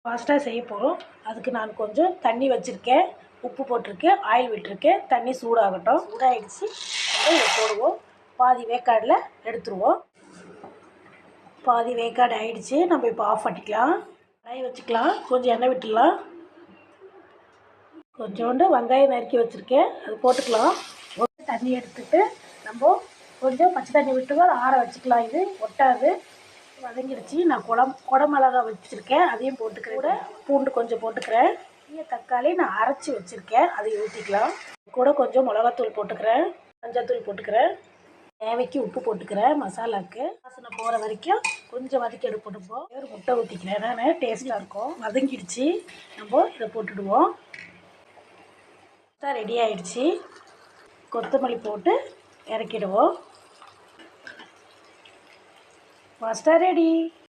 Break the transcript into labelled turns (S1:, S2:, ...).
S1: ஃபாஸ்ட்டாக செய்ய போகிறோம். அதுக்கு நான் கொஞ்சம் தண்ணி வச்சுருக்கேன், உப்பு போட்டிருக்கேன், ஆயில் விட்டுருக்கேன். தண்ணி சூடாகட்டும். சூடாகிடுச்சு. இதை போடுவோம். பாதி வேக்காடில் எடுத்துருவோம். பாதி வேக்காடு ஆகிடுச்சு. நம்ம இப்போ ஆஃப் பண்ணிக்கலாம். கடாய் வச்சுக்கலாம். கொஞ்சம் எண்ணெய் விட்டுடலாம். கொஞ்சோண்டு வெங்காயம் நறுக்கி வச்சுருக்கேன், அது போட்டுக்கலாம். தண்ணி எடுத்துகிட்டு நம்ம கொஞ்சம் பச்சை தண்ணி விட்டு ஆற வச்சுக்கலாம். இது ஒட்டாது. வதங்கிடுச்சு. நான் குடமிளகா வச்சுருக்கேன், அதையும் போட்டுக்கிறேன். கூட பூண்டு கொஞ்சம் போட்டுக்கிறேன். தக்காளி நான் அரைச்சி வச்சுருக்கேன், அதையும் ஊற்றிக்கலாம். கூட கொஞ்சம் மிளகாத்தூள் போட்டுக்கிறேன், மஞ்சள்தூள் போட்டுக்கிறேன், தேவைக்கு உப்பு போட்டுக்கிறேன். மசாலாவுக்கு வாசனை போகிற வரைக்கும் கொஞ்சம் வதக்கி எடுப்போம். ஒரு முட்டை ஊற்றிக்கிறேன், நான் டேஸ்ட்டாக இருக்கும். வதங்கிடுச்சு. நம்ம இதை போட்டுடுவோம். ரெடி ஆகிடுச்சு. கொத்தமல்லி போட்டு இறக்கிடுவோம். Pasta ready.